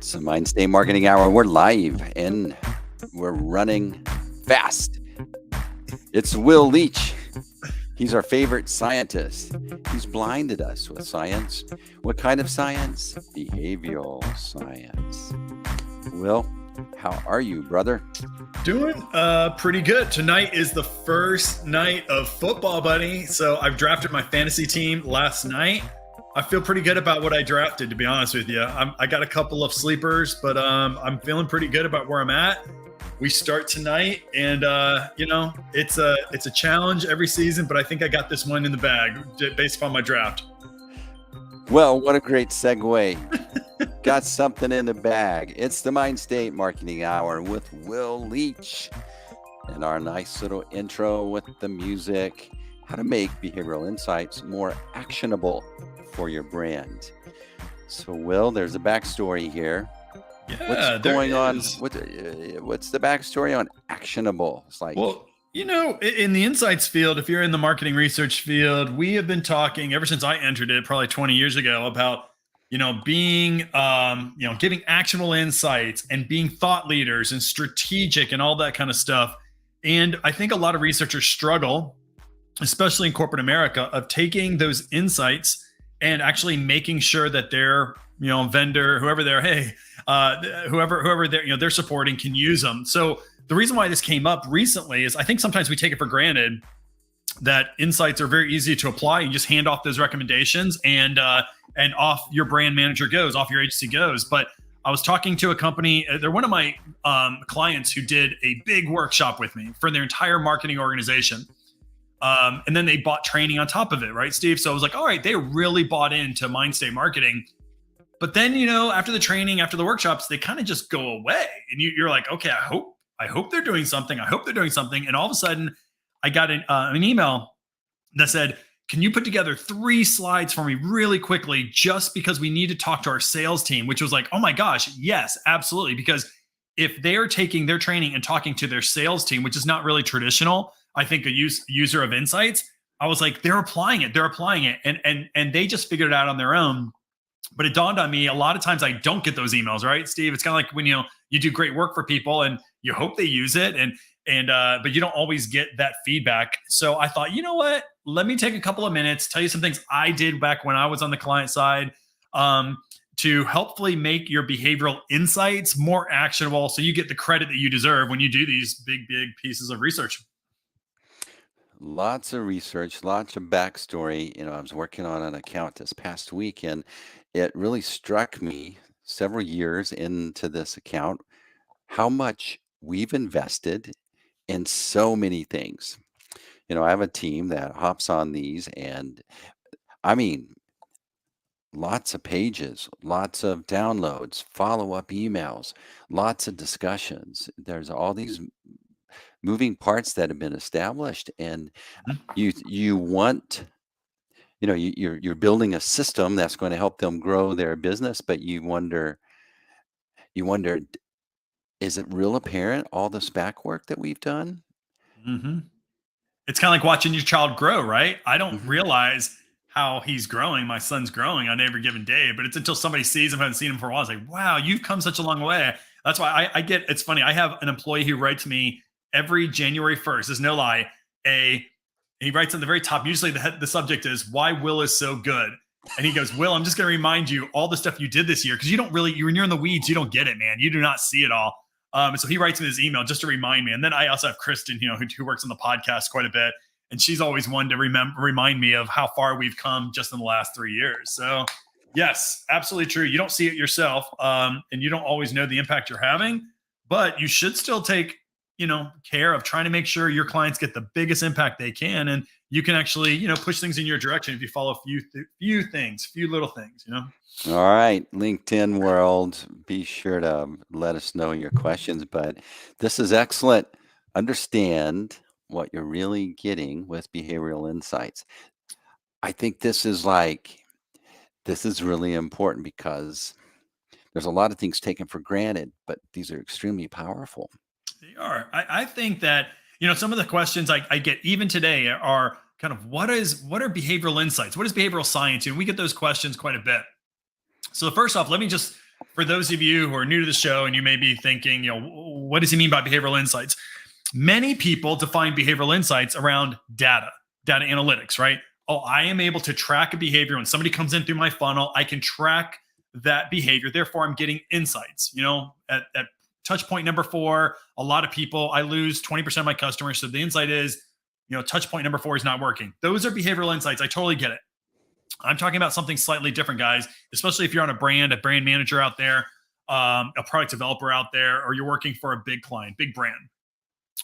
It's the Mindstate Marketing Hour. We're live and we're running fast. It's Will Leach. He's our favorite scientist. He's blinded us with science. What kind of science? Behavioral science. Will, how are you, brother? Doing pretty good. Tonight is the first night of football, buddy. So I've drafted my fantasy team last night. I feel pretty good about what I drafted, to be honest with you. I got a couple of sleepers, but I'm feeling pretty good about where I'm at. We start tonight, and it's a challenge every season, but I think I got this one in the bag based upon my draft. Well, what a great segue. Got something in the bag. It's the Mindstate Marketing Hour with Will Leach. And our nice little intro with the music, how to make behavioral insights more actionable for your brand. So, Will, there's a backstory here. Yeah, what's going on? What's the backstory on Actionable? It's like, well, in the insights field, if you're in the marketing research field, we have been talking ever since I entered it probably 20 years ago about, being, giving actionable insights and being thought leaders and strategic and all that kind of stuff. And I think a lot of researchers struggle, especially in corporate America, of taking those insights and actually making sure that their vendor, whoever they're supporting, can use them. So the reason why this came up recently is I think sometimes we take it for granted that insights are very easy to apply. You just hand off those recommendations and off your brand manager goes, off your agency goes. But I was talking to a company, they're one of my clients who did a big workshop with me for their entire marketing organization. And then they bought training on top of it, right, Steve? So I was like, all right, they really bought into Mindstate Marketing. But then, after the training, after the workshops, they kind of just go away. And you're like, okay, I hope they're doing something. I hope they're doing something. And all of a sudden, I got an email that said, can you put together 3 slides for me really quickly, just because we need to talk to our sales team, which was like, oh my gosh, yes, absolutely. Because if they're taking their training and talking to their sales team, which is not really traditional, I think a user of insights, I was like, they're applying it. And they just figured it out on their own. But it dawned on me, a lot of times I don't get those emails, right, Steve? It's kind of like when, you do great work for people and you hope they use it but you don't always get that feedback. So I thought, you know what, let me take a couple of minutes, tell you some things I did back when I was on the client side, to helpfully make your behavioral insights more actionable, so you get the credit that you deserve when you do these big pieces of research. lots of research, lots of backstory. I was working on an account this past week, and it really struck me several years into this account how much we've invested in so many things. I have a team that hops on these, and I mean, lots of pages, lots of downloads, follow-up emails, lots of discussions. There's all these moving parts that have been established, and you want, you're building a system that's going to help them grow their business, but you wonder, is it real apparent, all this back work that we've done? Mm-hmm. It's kind of like watching your child grow, right? I don't Mhm. realize how he's growing. My son's growing on every given day, but it's until somebody sees him, haven't seen him for a while. It's like, wow, you've come such a long way. That's why it's funny. I have an employee who writes me every January 1st. There's no lie. He writes at the very top. Usually the subject is why Will is so good. And he goes, Will, I'm just going to remind you all the stuff you did this year. Cause you don't really, when you're in the weeds, you don't get it, man. You do not see it all. And so he writes me this email just to remind me. And then I also have Kristen, who works on the podcast quite a bit. And she's always one to remind me of how far we've come just in the last 3 years. So yes, absolutely true. You don't see it yourself. And you don't always know the impact you're having, but you should still take, care of trying to make sure your clients get the biggest impact they can. And you can actually, push things in your direction if you follow a few little things. All right, LinkedIn world, be sure to let us know your questions, but this is excellent. Understand what you're really getting with behavioral insights. I think this is really important because there's a lot of things taken for granted, but these are extremely powerful. They are. I think that, some of the questions I get even today are kind of what are behavioral insights? What is behavioral science? And we get those questions quite a bit. So first off, let me just For those of you who are new to the show and you may be thinking, what does he mean by behavioral insights? Many people define behavioral insights around data analytics, right? Oh, I am able to track a behavior. When somebody comes in through my funnel, I can track that behavior. Therefore, I'm getting insights. At touch point number 4, a lot of people, I lose 20% of my customers. So the insight is, touch point number 4 is not working. Those are behavioral insights. I totally get it. I'm talking about something slightly different, guys, especially if you're on a brand manager out there, a product developer out there, or you're working for a big client, big brand.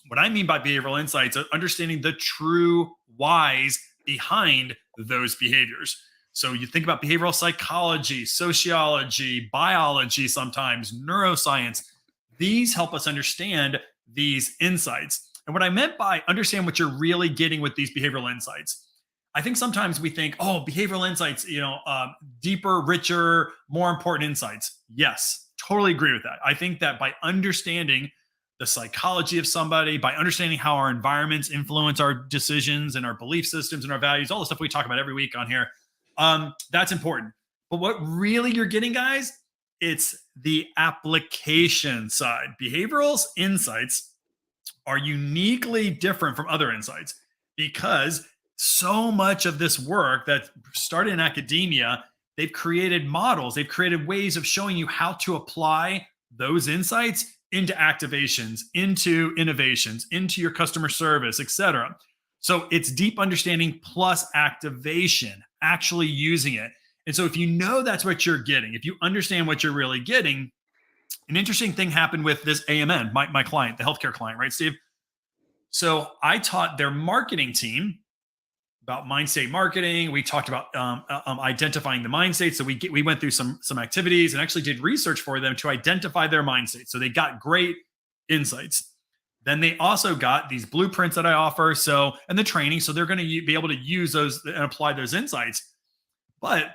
What I mean by behavioral insights is understanding the true whys behind those behaviors. So you think about behavioral psychology, sociology, biology, sometimes neuroscience. These help us understand these insights. And what I meant by understand what you're really getting with these behavioral insights, I think sometimes we think, behavioral insights, deeper, richer, more important insights. Yes, totally agree with that. I think that by understanding the psychology of somebody, by understanding how our environments influence our decisions and our belief systems and our values, all the stuff we talk about every week on here, that's important. But what really you're getting, guys, it's the application side. Behavioral insights are uniquely different from other insights because so much of this work that started in academia, they've created models, they've created ways of showing you how to apply those insights into activations, into innovations, into your customer service, etc. So it's deep understanding plus activation, actually using it. And so if you know that's what you're getting, if you understand what you're really getting, an interesting thing happened with this AMN, my client, the healthcare client, right, Steve? So I taught their marketing team about Mindstate marketing. We talked about identifying the mind state. So we went through some activities and actually did research for them to identify their mind state. So they got great insights. Then they also got these blueprints that I offer. And the training. So they're going to be able to use those and apply those insights. But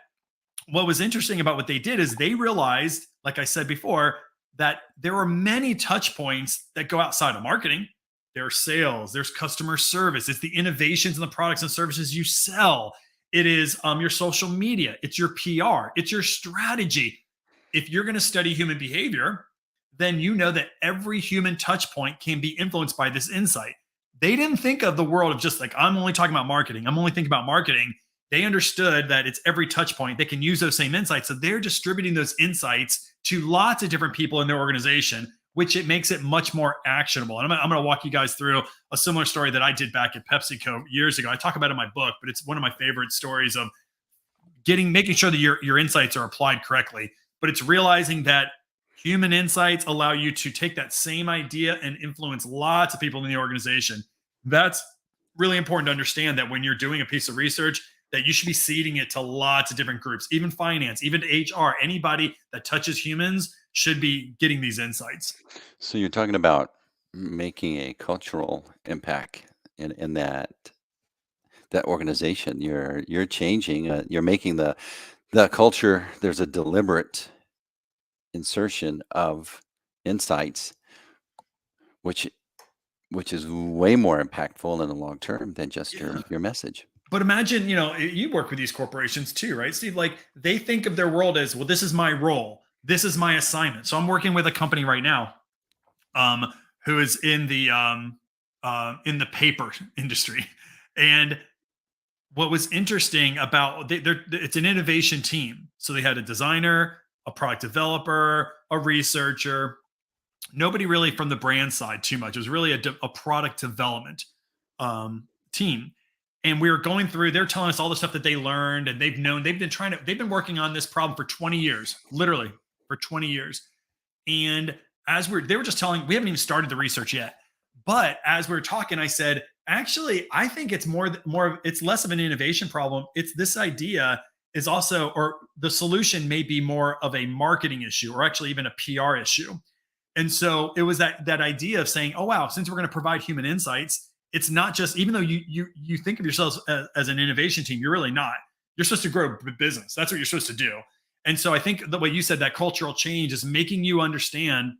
what was interesting about what they did is they realized, like I said before, that there were many touch points that go outside of marketing. There's sales, there's customer service, it's the innovations in the products and services you sell. It is your social media, it's your PR, it's your strategy. If you're going to study human behavior, then you know that every human touch point can be influenced by this insight. They didn't think of the world of just like, I'm only talking about marketing. I'm only thinking about marketing. They understood that it's every touch point. They can use those same insights. So they're distributing those insights to lots of different people in their organization, which it makes it much more actionable. And I'm going to walk you guys through a similar story that I did back at PepsiCo years ago. I talk about it in my book, but it's one of my favorite stories of making sure that your insights are applied correctly. But it's realizing that human insights allow you to take that same idea and influence lots of people in the organization. That's really important to understand, that when you're doing a piece of research, that you should be seeding it to lots of different groups, even finance, even HR, anybody that touches humans should be getting these insights. So you're talking about making a cultural impact in that organization. You're changing. You're making the culture. There's a deliberate insertion of insights, which is way more impactful in the long term than just your message. But imagine, you work with these corporations too, right, Steve? Like they think of their world as, well, this is my role. This is my assignment. So I'm working with a company right now who is in the paper industry. And what was interesting about it's an innovation team. So they had a designer, a product developer, a researcher, nobody really from the brand side too much. It was really a product development team. And we were going through, they're telling us all the stuff that they learned, and they've been working on this problem for 20 years, literally for 20 years. And they were just telling, we haven't even started the research yet. But as we were talking, I said, actually, I think it's it's less of an innovation problem. It's this idea is also, or the solution may be more of a marketing issue, or actually even a PR issue. And so it was that idea of saying, oh, wow, since we're going to provide human insights, it's not just, even though you think of yourselves as an innovation team, you're really not. You're supposed to grow business. That's what you're supposed to do. And so I think the way you said that cultural change is making you understand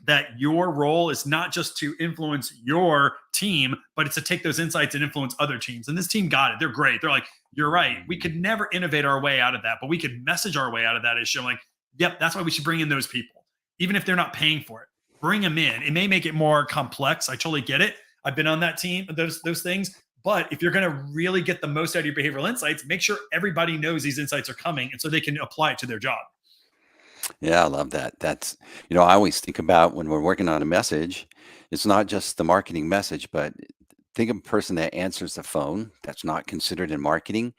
that your role is not just to influence your team, but it's to take those insights and influence other teams. And this team got it. They're great. They're like, you're right. We could never innovate our way out of that, but we could message our way out of that issue. I'm like, Yep, that's why we should bring in those people, even if they're not paying for it. Bring them in. It may make it more complex. I totally get it. I've been on that team, those things. But if you're going to really get the most out of your behavioral insights, make sure everybody knows these insights are coming, and so they can apply it to their job. Yeah, I love that. That's, I always think about when we're working on a message, it's not just the marketing message, but think of a person that answers the phone that's not considered in marketing.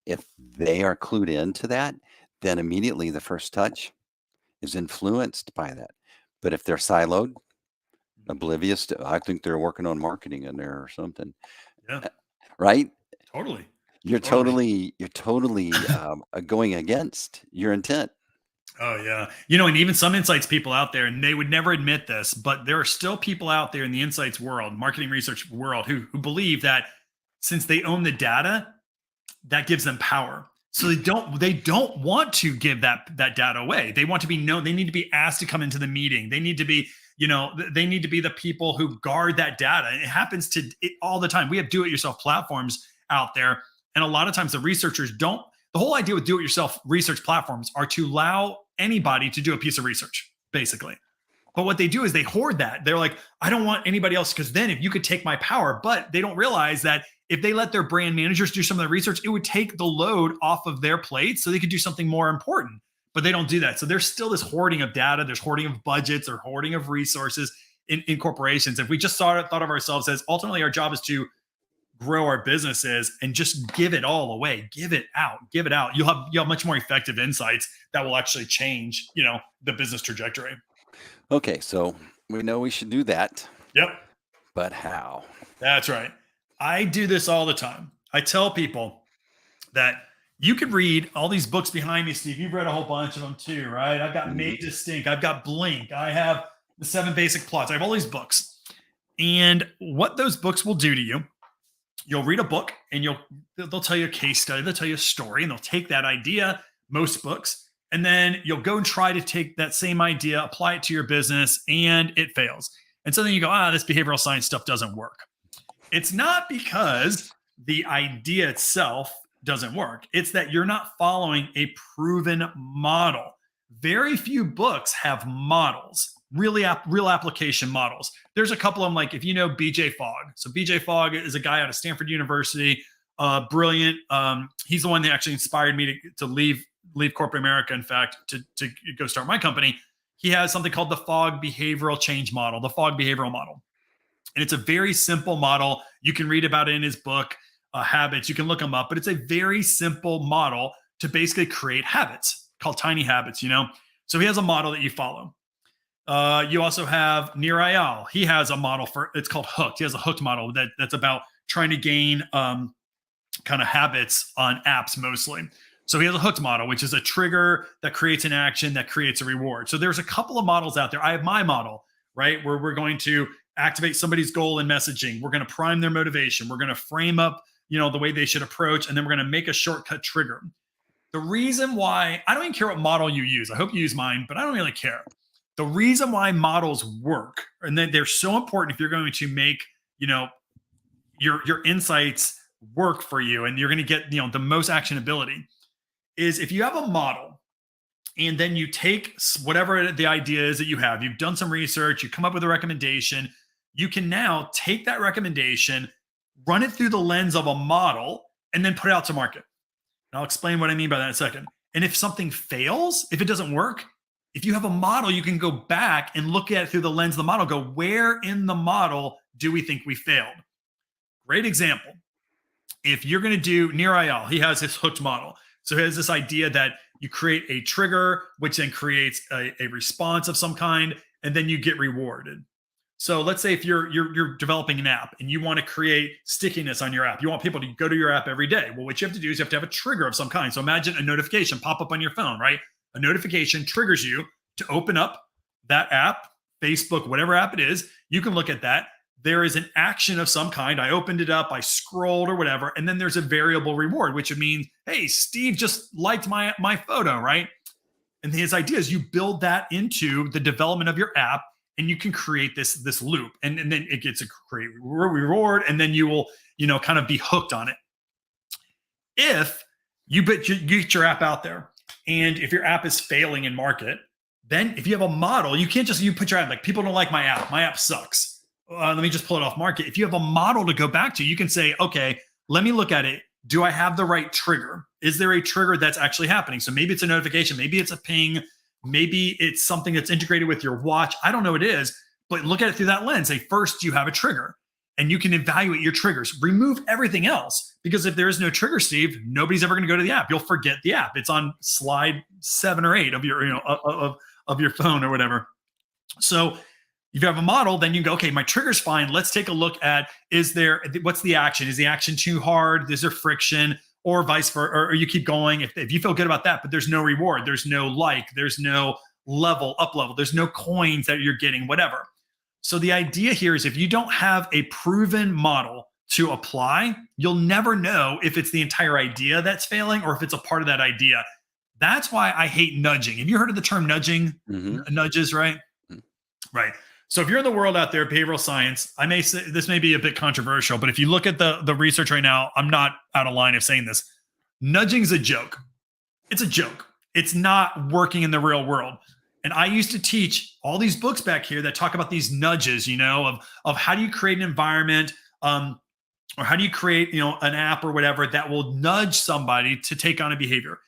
If they are clued into that, then immediately the first touch is influenced by that. But if they're siloed, oblivious to, I think they're working on marketing in there or something, Yeah, right? totally. You're Totally. totally going against your intent. Oh yeah. And even some insights people out there, and they would never admit this, but there are still people out there in the insights world, marketing research world, who believe that since they own the data, that gives them power. So they don't want to give that data away. They want to be known. They need to be asked to come into the meeting. They need to be, they need to be the people who guard that data. And it happens all the time. We have do-it-yourself platforms out there, and a lot of times the researchers don't. The whole idea with do-it-yourself research platforms are to allow anybody to do a piece of research, basically. But what they do is they hoard that. They're like, I don't want anybody else, because then if you could take my power, but they don't realize that if they let their brand managers do some of the research, it would take the load off of their plate so they could do something more important. But they don't do that. So there's still this hoarding of data, there's hoarding of budgets, or hoarding of resources in corporations. If we just thought of ourselves as ultimately our job is to grow our businesses and just give it all away, give it out. You'll have much more effective insights that will actually change, the business trajectory. Okay, so we know we should do that, Yep. but how? That's right. I do this all the time. I tell people that you could read all these books behind me, Steve. You've read a whole bunch of them too, right? I've got Mhm. Made to Stink. I've got Blink. I have the 7 Basic Plots. I have all these books. And what those books will do to you, you'll read a book and they'll tell you a case study, they'll tell you a story, and they'll take that idea, most books, and then you'll go and try to take that same idea, apply it to your business, and it fails. And so then you go, this behavioral science stuff doesn't work. It's not because the idea itself doesn't work. It's that you're not following a proven model. Very few books have models, real application models. There's a couple of them, like if you know BJ Fogg. So BJ Fogg is a guy out of Stanford University, brilliant. He's the one that actually inspired me to leave corporate America, in fact, to go start my company. He has something called the Fogg behavioral change model, the Fogg behavioral model. And it's a very simple model. You can read about it in his book, Habits. You can look them up, but it's a very simple model to basically create habits called tiny habits, So he has a model that you follow. You also have Nir Eyal. He has a model it's called Hooked. He has a Hooked model that's about trying to gain kind of habits on apps mostly. So he has a Hooked model, which is a trigger that creates an action that creates a reward. So there's a couple of models out there. I have my model, right, where we're going to activate somebody's goal in messaging. We're going to prime their motivation. We're going to frame up, the way they should approach, and then we're going to make a shortcut trigger. The reason why, I don't even care what model you use. I hope you use mine, but I don't really care. The reason why models work, and that they're so important if you're going to make, your insights work for you, and you're going to get, the most actionability, is if you have a model and then you take whatever the idea is that you've done some research, you come up with a recommendation, you can now take that recommendation, run it through the lens of a model, and then put it out to market. And I'll explain what I mean by that in a second. And if something fails, if it doesn't work, if you have a model, you can go back and look at it through the lens of the model, go, where in the model do we think we failed? Great example. If you're going to do Nir Eyal, he has his Hooked model. So he has this idea that you create a trigger, which then creates a response of some kind, and then you get rewarded. So let's say if you're developing an app and you want to create stickiness on your app, you want people to go to your app every day. Well, what you have to do is you have to have a trigger of some kind. So imagine a notification pop up on your phone, right? A notification triggers you to open up that app, Facebook, whatever app it is. You can look at that. There is an action of some kind. I opened it up, I scrolled or whatever, and then there's a variable reward, which means, hey, Steve just liked my photo, right? And his idea is you build that into the development of your app, and you can create this loop, and then it gets a great reward, and then you will, kind of be hooked on it. If you get your app out there And if your app is failing in market, then if you have a model, you can't just put your app like, people don't like my app. My app sucks. Let me just pull it off market. If you have a model to go back to, you can say, okay, let me look at it. Do I have the right trigger? Is there a trigger that's actually happening? So maybe it's a notification, maybe it's a ping, maybe it's something that's integrated with your watch. I don't know what it is, but look at it through that lens. Say, first, you have a trigger and you can evaluate your triggers. Remove everything else, because if there is no trigger, Steve, nobody's ever going to go to the app. You'll forget the app. It's on slide 7 or 8 of your, of your phone or whatever. So if you have a model, then you can go, okay, my trigger's fine. Let's take a look at, what's the action? Is the action too hard? Is there friction? Or vice versa, or you keep going. If you feel good about that, but there's no reward, there's no like, there's no up level, there's no coins that you're getting, whatever. So the idea here is if you don't have a proven model to apply, you'll never know if it's the entire idea that's failing or if it's a part of that idea. That's why I hate nudging. Have you heard of the term nudging? Nudges, right? Right. So if you're in the world out there, behavioral science, I may say this may be a bit controversial, but if you look at the research right now, I'm not out of line of saying this. Nudging is a joke. It's a joke. It's not working in the real world. And I used to teach all these books back here that talk about these nudges, of how do you create an environment, or how do you create, an app or whatever that will nudge somebody to take on a behavior.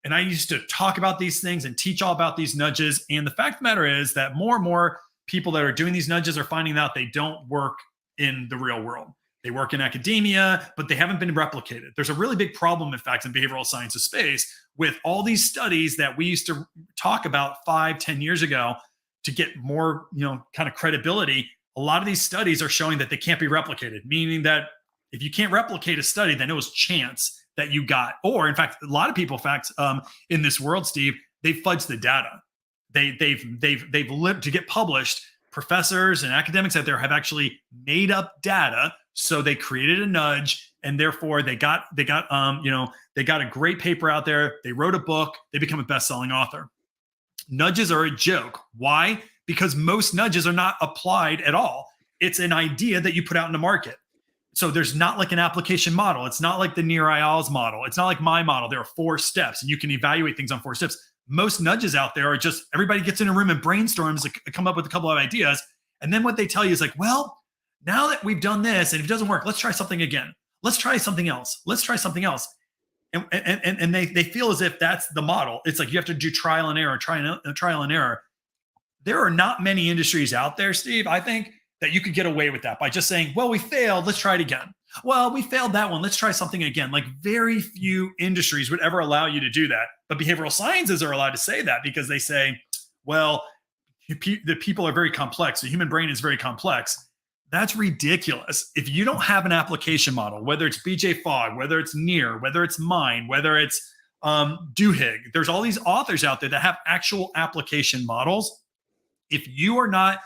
And I used to talk about these things and teach all about these nudges. And the fact of the matter is that more and more people that are doing these nudges are finding out they don't work in the real world. They work in academia, but they haven't been replicated. There's a really big problem, in fact, in behavioral sciences space with all these studies that we used to talk about 5-10 years ago to get more, kind of credibility. A lot of these studies are showing that they can't be replicated, meaning that if you can't replicate a study, then it was chance that you got. Or in fact, a lot of people, in this world, Steve, they fudge the data. They've lived to get published. Professors and academics out there have actually made up data. So they created a nudge, and therefore they got a great paper out there. They wrote a book. They become a best-selling author. Nudges are a joke. Why? Because most nudges are not applied at all. It's an idea that you put out in the market. So there's not like an application model. It's not like the Near IOL's model. It's not like my model. There are 4 steps, and you can evaluate things on 4 steps. Most nudges out there are just everybody gets in a room and brainstorms to come up with a couple of ideas. And then what they tell you is like, well, now that we've done this and if it doesn't work, let's try something again. Let's try something else. Let's try something else. And they feel as if that's the model. It's like you have to do trial and error, trial and error. There are not many industries out there, Steve, I think, that you could get away with that by just saying, well, we failed, let's try it again. Well, we failed that one, let's try something again. Like very few industries would ever allow you to do that. But behavioral sciences are allowed to say that because they say, well, the people are very complex. The human brain is very complex. That's ridiculous. If you don't have an application model, whether it's BJ Fogg, whether it's Near, whether it's Mind, whether it's Duhigg, there's all these authors out there that have actual application models. If you are not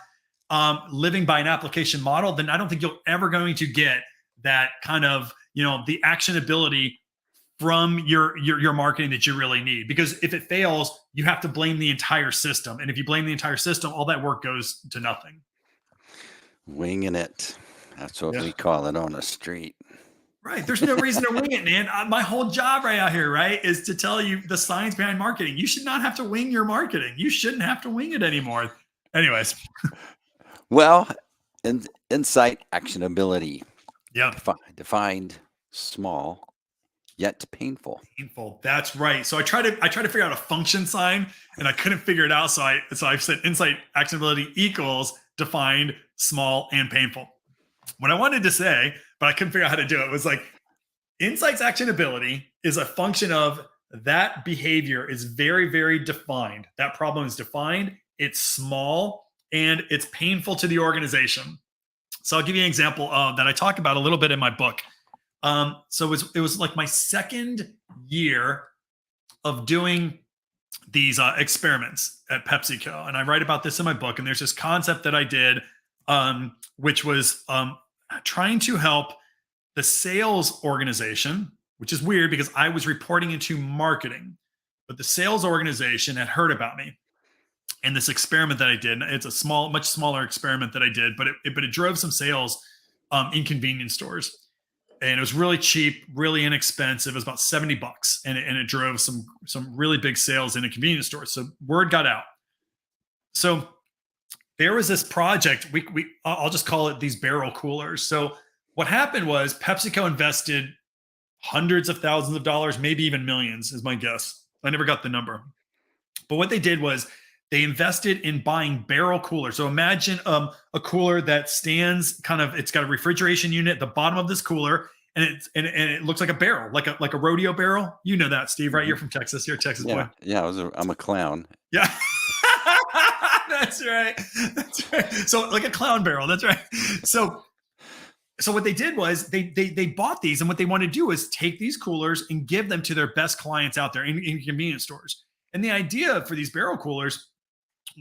living by an application model, then I don't think you're ever going to get that kind of, the actionability from your marketing that you really need. Because if it fails, you have to blame the entire system. And if you blame the entire system, all that work goes to nothing. Winging it. That's what we call it on the street. Right. There's no reason to wing it, man. My whole job right out here, right, is to tell you the science behind marketing. You should not have to wing your marketing. You shouldn't have to wing it anymore. Anyways. Well, insight, actionability. Yeah. Defined, small, yet painful. Painful. That's right. So I tried to figure out a function sign and I couldn't figure it out. So I've said insight, actionability equals defined, small, and painful. What I wanted to say, but I couldn't figure out how to do it, was like insight's actionability is a function of that behavior is very, very defined. That problem is defined. It's small and it's painful to the organization. So I'll give you an example that I talk about a little bit in my book. So it was like my second year of doing these experiments at PepsiCo. And I write about this in my book. And there's this concept that I did, which was trying to help the sales organization, which is weird because I was reporting into marketing, but the sales organization had heard about me. And this experiment that I did, it's a much smaller experiment that I did, but it drove some sales in convenience stores. and it was really cheap, really inexpensive. It was about $70, and it drove some really big sales in a convenience store. So word got out. So there was this project. I'll just call it these barrel coolers. So what happened was PepsiCo invested hundreds of thousands of dollars, maybe even millions, is my guess. I never got the number. But what they did was they invested in buying barrel coolers. So imagine a cooler that stands kind of, it's got a refrigeration unit at the bottom of this cooler, and it looks like a barrel, like a rodeo barrel. You know that, Steve, right? You're from Texas. You're a Texas boy. Yeah, I'm a clown. Yeah. That's right. That's right. So like a clown barrel. That's right. So what they did was they bought these, and what they wanted to do is take these coolers and give them to their best clients out there in convenience stores. And the idea for these barrel coolers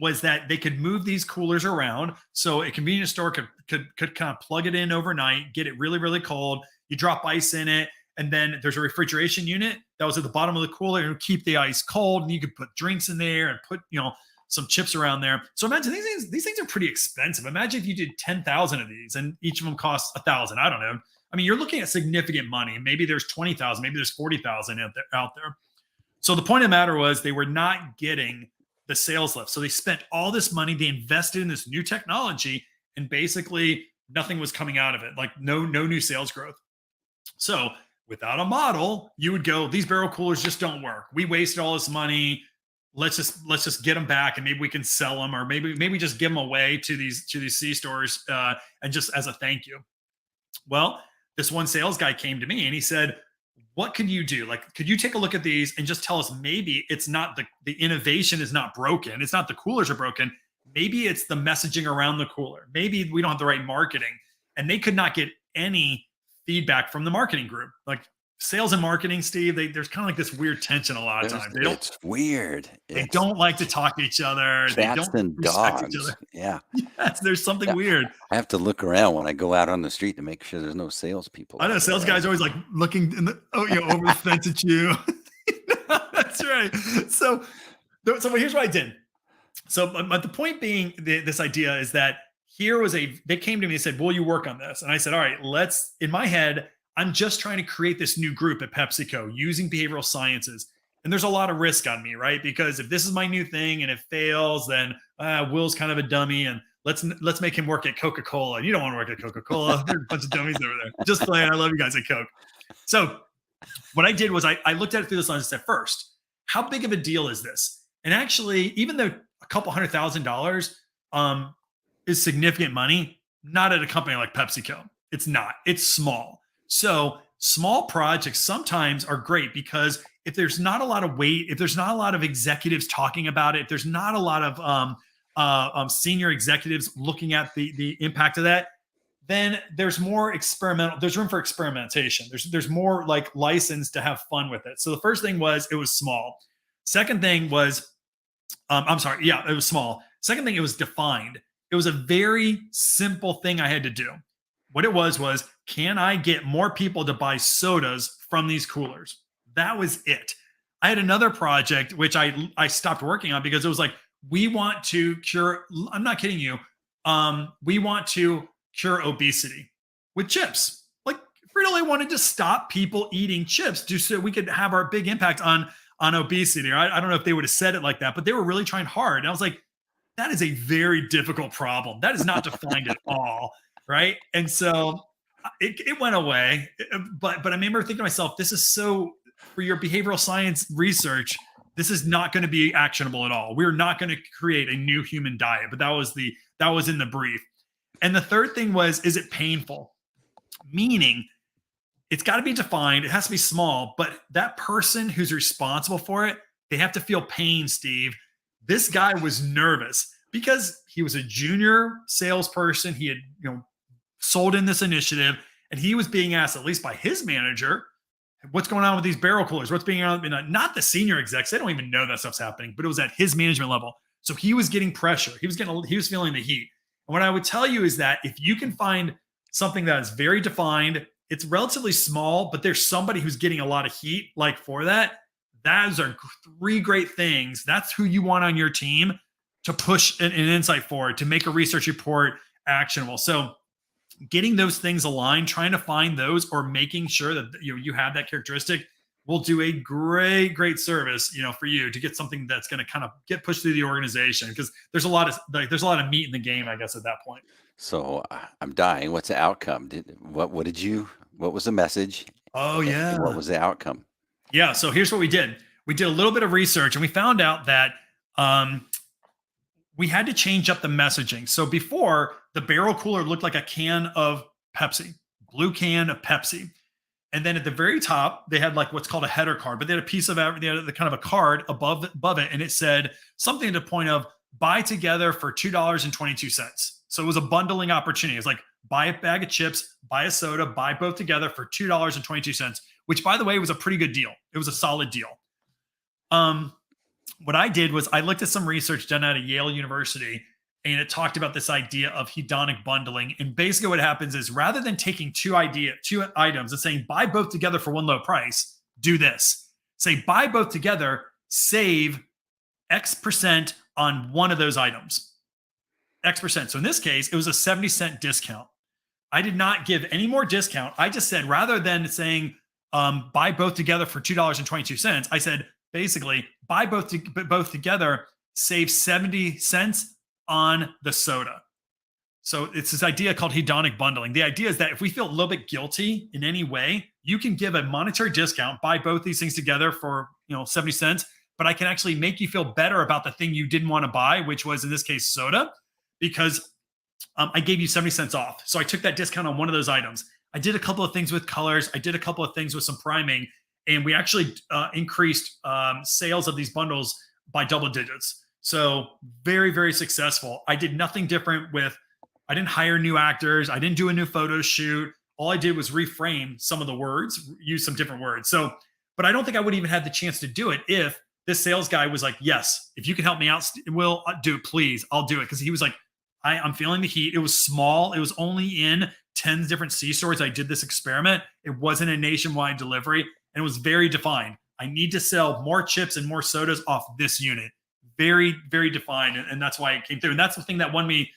was that they could move these coolers around. So a convenience store could kind of plug it in overnight, get it really, really cold. You drop ice in it, and then there's a refrigeration unit that was at the bottom of the cooler and would keep the ice cold. And you could put drinks in there and put, some chips around there. So imagine these things are pretty expensive. Imagine if you did 10,000 of these and each of them costs 1,000. I don't know. I mean, you're looking at significant money. Maybe there's 20,000, maybe there's 40,000 out there. So the point of the matter was they were not getting the sales lift. So they spent all this money, they invested in this new technology, and basically nothing was coming out of it. Like no new sales growth. So without a model, you would go, these barrel coolers just don't work. We wasted all this money. Let's just get them back, and maybe we can sell them, or maybe just give them away to these C stores and just as a thank you. Well, this one sales guy came to me and he said, what could you do? Like, could you take a look at these and just tell us maybe it's not the innovation is not broken. It's not the coolers are broken. Maybe it's the messaging around the cooler. Maybe we don't have the right marketing. And they could not get any feedback from the marketing group. Like sales and marketing, Steve, there's kind of like this weird tension a lot of times. It's weird. They don't like to talk to each other. They don't and respect dogs. each other. Yeah. Yes, there's something weird. I have to look around when I go out on the street to make sure there's no salespeople. I know sales guys are always like looking over the fence at you. That's right. So here's what I did. So but the point being, this idea is that they came to me and said, will you work on this? And I said, all right, in my head, I'm just trying to create this new group at PepsiCo using behavioral sciences. And there's a lot of risk on me, right? Because if this is my new thing and it fails, then Will's kind of a dummy, and let's make him work at Coca-Cola. You don't want to work at Coca-Cola. There's a bunch of dummies over there. Just playing. I love you guys at Coke. So what I did was I looked at it through this lens and said, first, how big of a deal is this? And actually, even though a couple $100,000 is significant money, not at a company like PepsiCo. It's not. It's small. So small projects sometimes are great because if there's not a lot of weight, if there's not a lot of executives talking about it, if there's not a lot of senior executives looking at the impact of that, then there's more experimental. There's room for experimentation. There's more like license to have fun with it. So the first thing was it was small. Second thing was, it was small. Second thing, it was defined. It was a very simple thing I had to do. What it was, can I get more people to buy sodas from these coolers? That was it. I had another project, which I stopped working on because it was like, we want to cure, I'm not kidding you. We want to cure obesity with chips. Like Frito-Lay wanted to stop people eating chips just so we could have our big impact on obesity. Or I don't know if they would have said it like that, but they were really trying hard. And I was like, that is a very difficult problem. That is not defined at all. Right. And so it went away. But I remember thinking to myself, this is so, for your behavioral science research, this is not going to be actionable at all. We're not going to create a new human diet. But that was in the brief. And the third thing was, is it painful? Meaning it's got to be defined. It has to be small, but that person who's responsible for it, they have to feel pain, Steve. This guy was nervous because he was a junior salesperson. He had, sold in this initiative, and he was being asked, at least by his manager, what's going on with these barrel coolers? What's being on? Not the senior execs. They don't even know that stuff's happening, but it was at his management level. So he was getting pressure. He was feeling the heat. And what I would tell you is that if you can find something that is very defined, it's relatively small, but there's somebody who's getting a lot of heat, like for that, those are three great things. That's who you want on your team to push an insight forward, to make a research report actionable. So getting those things aligned, trying to find those, or making sure that you have that characteristic will do a great service, for you to get something that's going to kind of get pushed through the organization, because there's a lot of meat in the game, I guess, at that point. So I'm dying. What's the outcome? What was the message? Oh And what yeah. was the outcome? Yeah. So here's what we did. We did a little bit of research and we found out that we had to change up the messaging. So before, the barrel cooler looked like a can of Pepsi, blue can of Pepsi. And then at the very top, they had like what's called a header card, but they had a piece of they had the kind of a card above it, and it said something to the point of buy together for $2.22. So it was a bundling opportunity. It's like buy a bag of chips, buy a soda, buy both together for $2.22, which by the way was a pretty good deal. It was a solid deal. What I did was I looked at some research done at Yale University, and it talked about this idea of hedonic bundling. And basically what happens is rather than taking two items and saying buy both together for one low price, do this. Say buy both together, save X% on one of those items. X%. So in this case, it was a 70-cent discount. I did not give any more discount. I just said, rather than saying buy both together for $2.22, I said basically buy both together, save 70 cents on the soda. So it's this idea called hedonic bundling. The idea is that if we feel a little bit guilty in any way, you can give a monetary discount, buy both these things together for 70 cents, but I can actually make you feel better about the thing you didn't want to buy, which was in this case soda, because I gave you 70 cents off. So I took that discount on one of those items. I did a couple of things with colors. I did a couple of things with some priming, and we actually increased sales of these bundles by double digits. So very successful. I did nothing different I didn't hire new actors. I didn't do a new photo shoot. All I did was reframe some of the words, use some different words. So, but I don't think I would even have the chance to do it if this sales guy was like, yes, if you can help me out, Will, do it, please. I'll do it. Because he was like, I'm feeling the heat. It was small. It was only in 10 different C-stores. I did this experiment. It wasn't a nationwide delivery, and it was very defined. I need to sell more chips and more sodas off this unit. Very defined. And that's why it came through. And that's the thing that won me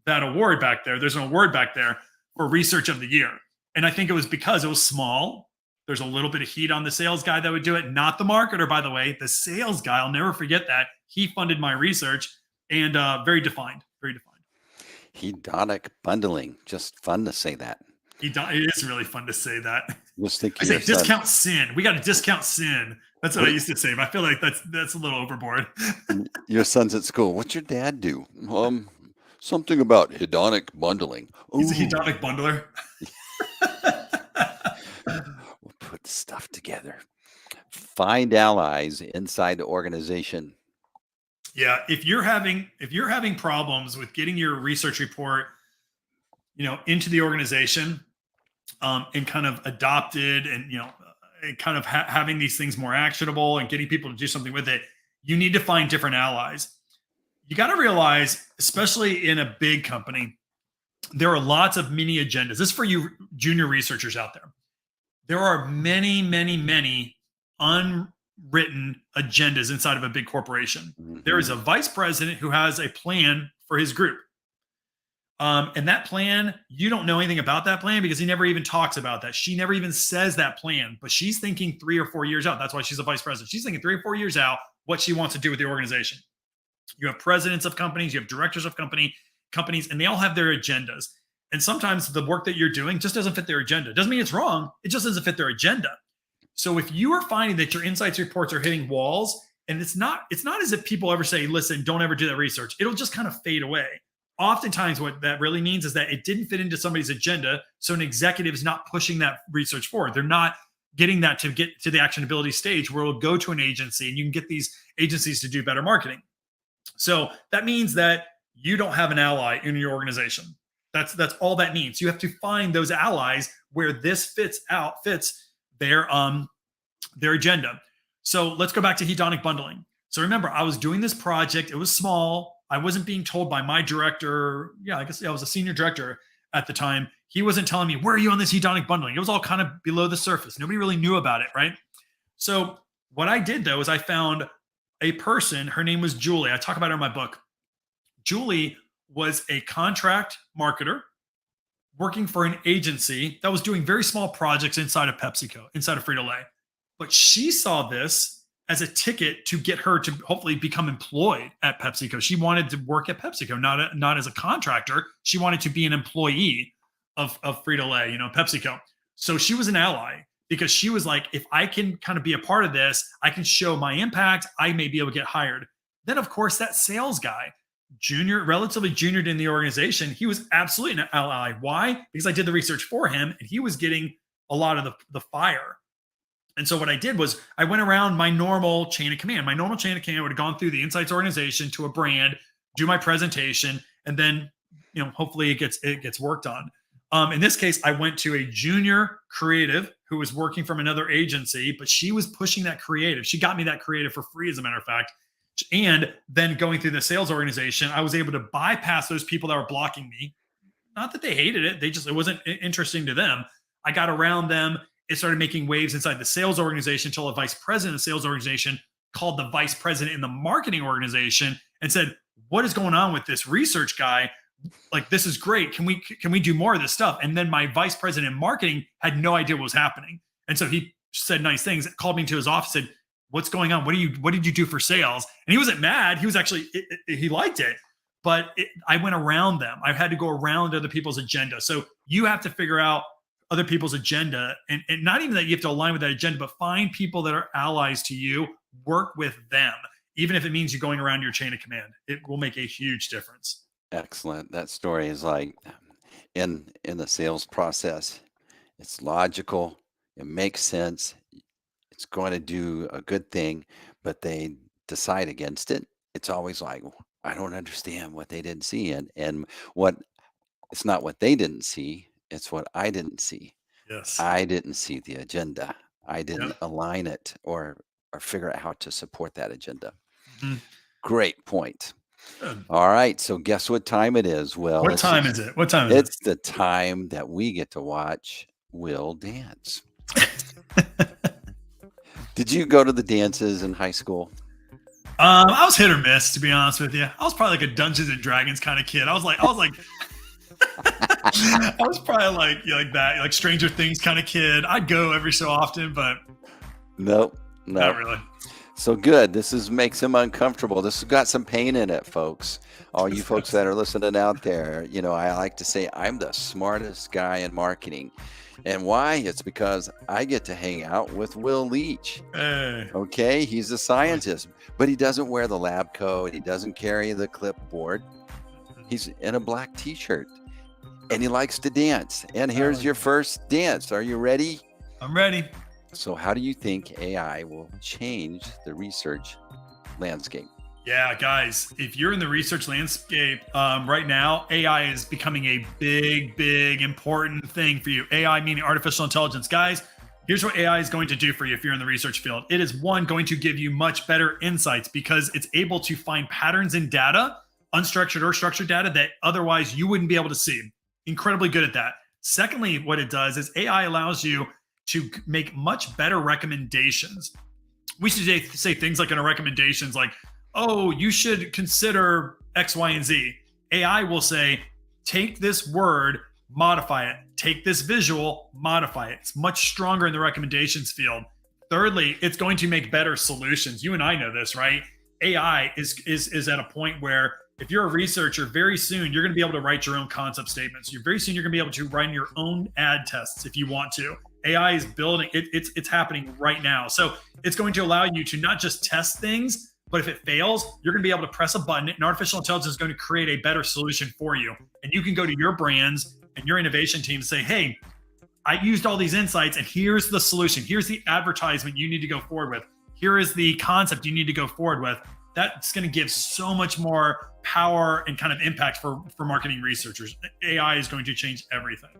that award back there. There's an award back there for research of the year. And I think it was because it was small. There's a little bit of heat on the sales guy that would do it. Not the marketer, by the way. The sales guy, I'll never forget that. He funded my research, and very defined. Hedonic bundling. Just fun to say that. It is really fun to say that. Just think I say discount sin. We got to discount sin. That's what I used to say. But I feel like that's a little overboard. Your son's at school. What's your dad do? Something about hedonic bundling. He's a hedonic bundler. We'll put stuff together. Find allies inside the organization. Yeah, if you're having problems with getting your research report, into the organization, and kind of adopted, and and kind of having these things more actionable and getting people to do something with it, you need to find different allies. You got to realize, especially in a big company, there are lots of mini agendas. This is for you junior researchers out there. There are many unwritten agendas inside of a big corporation. Mm-hmm. There is a vice president who has a plan for his group. And that plan, you don't know anything about that plan because he never even talks about that. She never even says that plan, but she's thinking 3 or 4 years out. That's why she's a vice president. She's thinking 3 or 4 years out what she wants to do with the organization. You have presidents of companies, you have directors of companies, and they all have their agendas. And sometimes the work that you're doing just doesn't fit their agenda. Doesn't mean it's wrong. It just doesn't fit their agenda. So if you are finding that your insights reports are hitting walls, and it's not as if people ever say, listen, don't ever do that research. It'll just kind of fade away. Oftentimes what that really means is that it didn't fit into somebody's agenda. So an executive is not pushing that research forward. They're not getting that to get to the actionability stage where it'll go to an agency and you can get these agencies to do better marketing. So that means that you don't have an ally in your organization. That's all that means. You have to find those allies where this fits their agenda. So let's go back to hedonic bundling. So remember, I was doing this project. It was small. I wasn't being told by my director. Yeah, I guess I was a senior director at the time. He wasn't telling me, where are you on this hedonic bundling? It was all kind of below the surface. Nobody really knew about it, right? So what I did, though, is I found a person. Her name was Julie. I talk about her in my book. Julie was a contract marketer. working for an agency that was doing very small projects inside of PepsiCo, inside of Frito-Lay. But she saw this as a ticket to get her to hopefully become employed at PepsiCo. She wanted to work at PepsiCo, not as a contractor. She wanted to be an employee of Frito-Lay, PepsiCo. So she was an ally because she was like, if I can kind of be a part of this, I can show my impact. I may be able to get hired. Then, of course, that sales guy, relatively junior in the organization, he was absolutely an ally. Why? Because I did the research for him and he was getting a lot of the fire. And so what I did was I went around my normal chain of command. My normal chain of command would have gone through the insights organization to a brand, do my presentation, and then hopefully it gets worked on. In this case, I went to a junior creative who was working from another agency, but she was pushing that creative. She got me that creative for free, as a matter of fact. And then going through the sales organization, I was able to bypass those people that were blocking me. Not that they hated it. It wasn't interesting to them. I got around them. It started making waves inside the sales organization until a vice president of the sales organization called the vice president in the marketing organization and said, what is going on with this research guy? Like, this is great. Can we do more of this stuff? And then my vice president in marketing had no idea what was happening. And so he said nice things, called me into his office, said, what's going on? What did you do for sales? And he wasn't mad. He was actually, he liked it. But I went around them. I had to go around other people's agenda. So you have to figure out other people's agenda, and not even that you have to align with that agenda, but find people that are allies to you, work with them, even if it means you're going around your chain of command. It will make a huge difference. Excellent. That story is like in the sales process. It's logical. It makes sense. It's going to do a good thing, but they decide against it. It's always like, I don't understand what they didn't see. And what it's not what they didn't see, it's what I didn't see. Yes. I didn't see the agenda. I didn't Yep. align it or figure out how to support that agenda. Mhm. Great point. Good. All right. So guess what time it is? Well, What time is it? What time is it's the time that we get to watch Will dance. Did you go to the dances in high school? I was hit or miss, to be honest with you. I was probably like a Dungeons and Dragons kind of kid. I was like, I was probably like that, like Stranger Things kind of kid. I'd go every so often, but Nope. not really. So good. This makes him uncomfortable. This has got some pain in it, folks. All you folks that are listening out there, I like to say I'm the smartest guy in marketing. And why? It's because I get to hang out with Will Leach. Hey. Okay, he's a scientist, but he doesn't wear the lab coat. He doesn't carry the clipboard. He's in a black t-shirt and he likes to dance. And here's your first dance. Are you ready? I'm ready. So how do you think AI will change the research landscape? Yeah, guys, if you're in the research landscape right now, AI is becoming a big, important thing for you. AI meaning artificial intelligence. Guys, here's what AI is going to do for you if you're in the research field. It is, one, going to give you much better insights because it's able to find patterns in data, unstructured or structured data, that otherwise you wouldn't be able to see. Incredibly good at that. Secondly, what it does is AI allows you to make much better recommendations. We should say things like in our recommendations, like, oh, you should consider X, Y, and Z. AI will say, take this word, modify it. Take this visual, modify it. It's much stronger in the recommendations field. Thirdly, it's going to make better solutions. You and I know this, right? AI is at a point where if you're a researcher, very soon you're going to be able to write your own concept statements. Very soon you're going to be able to write your own ad tests if you want to. AI is building, it's happening right now. So it's going to allow you to not just test things, but if it fails, you're going to be able to press a button and artificial intelligence is going to create a better solution for you. And you can go to your brands and your innovation team and say, hey, I used all these insights and here's the solution. Here's the advertisement you need to go forward with. Here is the concept you need to go forward with. That's going to give so much more power and kind of impact for marketing researchers. AI is going to change everything.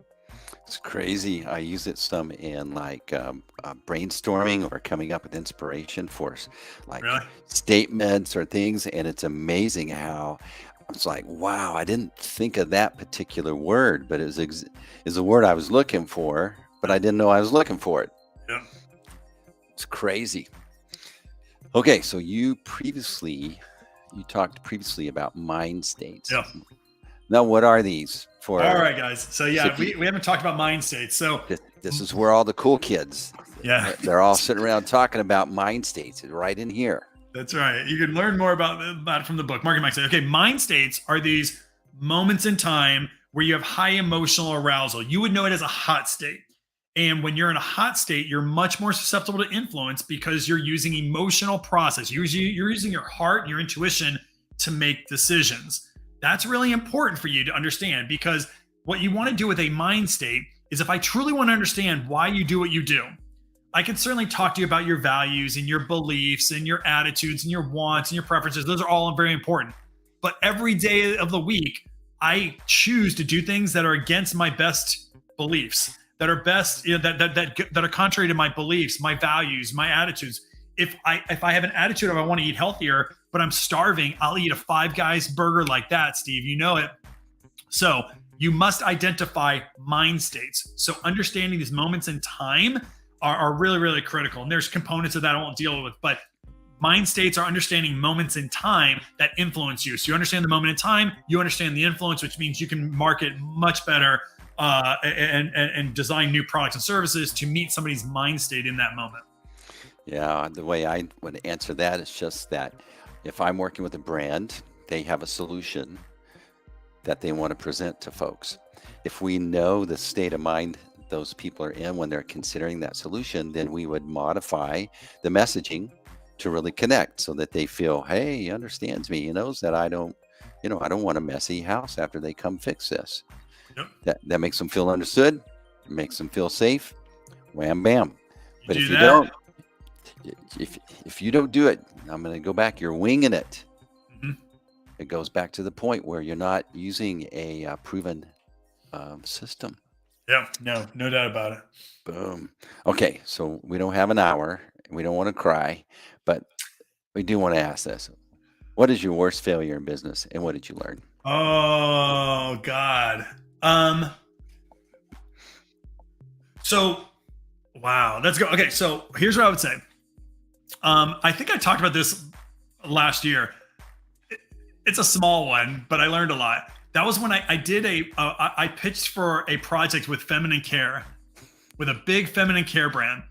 It's crazy. I use it some in brainstorming or coming up with inspiration for Really? statements or things. And it's amazing how it's like, wow, I didn't think of that particular word, but it is a word I was looking for, but I didn't know I was looking for it. Yeah. It's crazy. Okay. So you talked previously about mind states. Yeah. Now, what are these All for? right, guys. So So yeah, we haven't talked about mind states. So this is where all the cool kids, yeah, they're all sitting around talking about mind states right in here. that's right. You can learn more about it from the book, Marketing Mindset. Okay, mind states are these moments in time where you have high emotional arousal. You would know it as a hot state. And when you're in a hot state, you're much more susceptible to influence because you're using emotional process. You're using your heart and your intuition to make decisions. That's really important for you to understand, because what you want to do with a mind state is, if I truly want to understand why you do what you do, I can certainly talk to you about your values and your beliefs and your attitudes and your wants and your preferences. Those are all very important. But every day of the week, I choose to do things that are against my best beliefs, that are best, that are contrary to my beliefs, my values, my attitudes. If I have an attitude of I want to eat healthier, but I'm starving, I'll eat a Five Guys burger like that, Steve. You know it. So you must identify mind states. So understanding these moments in time are really, really critical. And there's components of that I won't deal with, but mind states are understanding moments in time that influence you. So you understand the moment in time, you understand the influence, which means you can market much better and design new products and services to meet somebody's mind state in that moment. Yeah, the way I would answer that is just that if I'm working with a brand, they have a solution that they want to present to folks. If we know the state of mind those people are in when they're considering that solution, then we would modify the messaging to really connect so that they feel, hey, he understands me. He knows that I don't want a messy house after they come fix this. Yep. That makes them feel understood, makes them feel safe. Wham, bam. But if you don't do it, I'm going to go back. You're winging it. Mm-hmm. It goes back to the point where you're not using a proven system. Yeah, no doubt about it. Boom. Okay, so we don't have an hour. We don't want to cry, but we do want to ask this. What is your worst failure in business, and what did you learn? Oh, God. So, wow, let's go. Okay, so here's what I would say. I think I talked about this last year. It's a small one, but I learned a lot. That was when I pitched for a project with feminine care, with a big feminine care brand.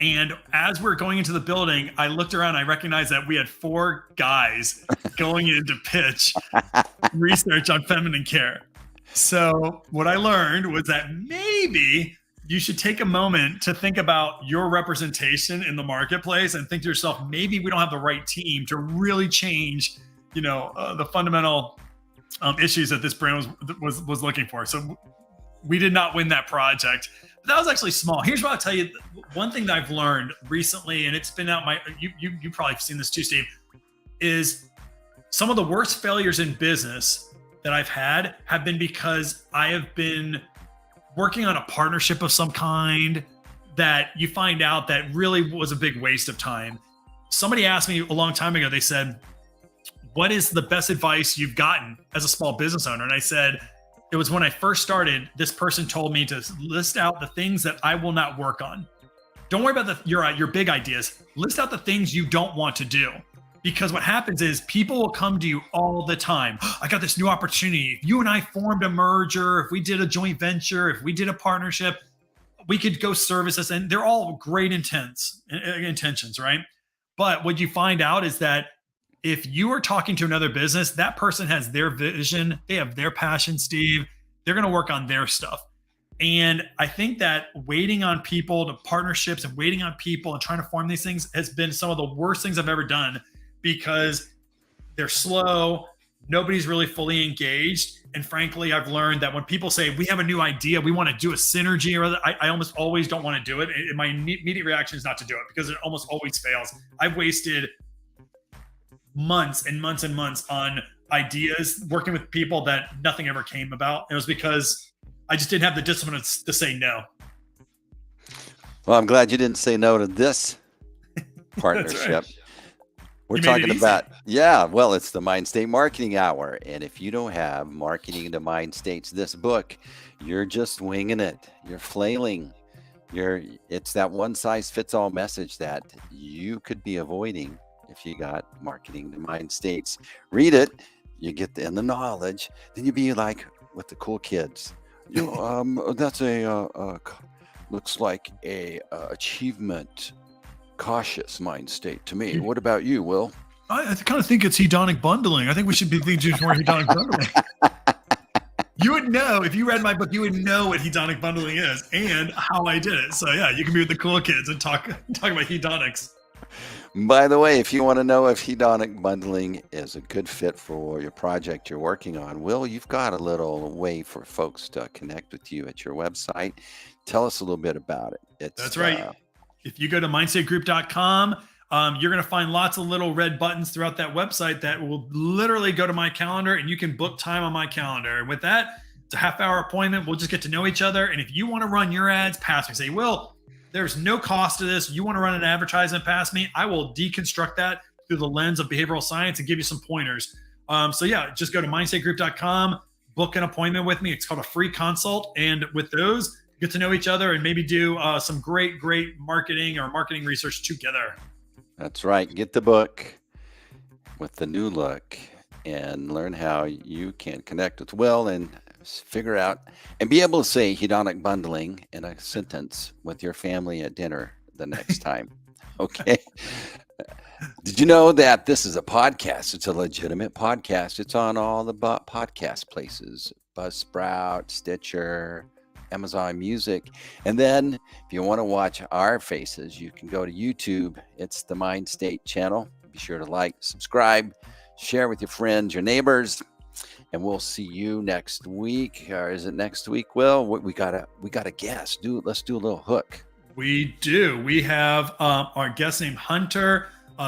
And as we're going into the building, I looked around, I recognized that we had 4 guys going in to pitch research on feminine care. So what I learned was that maybe you should take a moment to think about your representation in the marketplace and think to yourself, maybe we don't have the right team to really change, the fundamental issues that this brand was looking for. So we did not win that project. But that was actually small. Here's what I'll tell you. One thing that I've learned recently, and it's been out you probably have seen this too, Steve, is some of the worst failures in business that I've had have been because I have been working on a partnership of some kind that you find out that really was a big waste of time. Somebody asked me a long time ago, they said, what is the best advice you've gotten as a small business owner? And I said, it was when I first started, this person told me to list out the things that I will not work on. Don't worry about your big ideas. List out the things you don't want to do. Because what happens is people will come to you all the time. I got this new opportunity. If you and I formed a merger, if we did a joint venture, if we did a partnership, we could go service this. And they're all great intentions, right? But what you find out is that if you are talking to another business, that person has their vision, they have their passion, Steve. They're going to work on their stuff. And I think that waiting on people to partnerships and waiting on people and trying to form these things has been some of the worst things I've ever done, because they're slow. Nobody's really fully engaged. And frankly, I've learned that when people say, we have a new idea, we want to do a synergy, or I almost always don't want to do it. And my immediate reaction is not to do it because it almost always fails. I've wasted months and months and months on ideas working with people that nothing ever came about. It was because I just didn't have the discipline to say no. Well, I'm glad you didn't say no to this partnership. Right. We're talking about, it's the Mindstate Marketing Hour. And if you don't have Marketing to Mind States, this book, you're just winging it. You're flailing. It's that one size fits all message that you could be avoiding if you got Marketing to Mind States. Read it. you get the knowledge, then you be like with the cool kids. That's looks like a achievement cautious mind state to me. What about you, Will? I kind of think it's hedonic bundling. I think we should be thinking more hedonic bundling. You would know if you read my book. You would know what hedonic bundling is and how I did it. So yeah, you can be with the cool kids and talk about hedonics. By the way, if you want to know if hedonic bundling is a good fit for your project you're working on, Will, you've got a little way for folks to connect with you at your website. Tell us a little bit about it. That's right. If you go to mindstategroup.com, you're going to find lots of little red buttons throughout that website that will literally go to my calendar, and you can book time on my calendar. And with that, it's a half-hour appointment. We'll just get to know each other. And if you want to run your ads past me, say, Will, there's no cost to this. You want to run an advertisement past me? I will deconstruct that through the lens of behavioral science and give you some pointers. So yeah, just go to mindstategroup.com, book an appointment with me. It's called a free consult. And with those, get to know each other and maybe do some great marketing or marketing research together. That's right. Get the book with the new look and learn how you can connect with Will and figure out and be able to say hedonic bundling in a sentence with your family at dinner the next time. Okay. Did you know that this is a podcast? It's a legitimate podcast. It's on all the podcast places, Buzzsprout, Stitcher, Amazon Music. And then if you want to watch our faces, you can go to YouTube. It's the Mindstate channel. Be sure to like, subscribe, share with your friends, your neighbors, and we'll see you next week. Or is it next week, Will? We got a guest. Let's do a little hook. We do. We have our guest named Hunter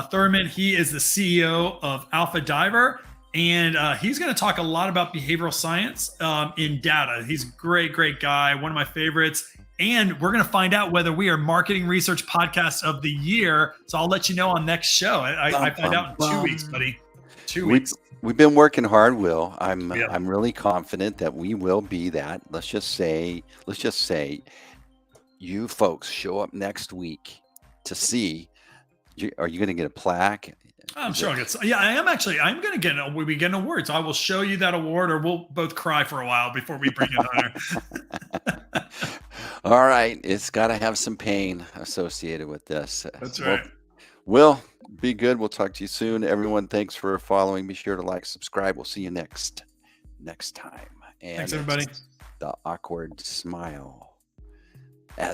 Thurman. He is the CEO of Alpha Diver. And he's going to talk a lot about behavioral science in data. He's a great guy, one of my favorites. And we're going to find out whether we are Marketing Research Podcast of the Year. So I'll let you know on next show. I find out in 2 weeks, buddy. 2 weeks. We've been working hard, Will. I'm really confident that we will be that. Let's just say, you folks show up next week to see. Are you going to get a plaque? I'm sure I'll get. Yeah, I am actually. I'm going to get. We'll be getting awards. I will show you that award, or we'll both cry for a while before we bring it on. All right, it's got to have some pain associated with this. That's right. Will, be good. We'll talk to you soon. Everyone, thanks for following. Be sure to like, subscribe. We'll see you next time. And thanks, everybody. The awkward smile as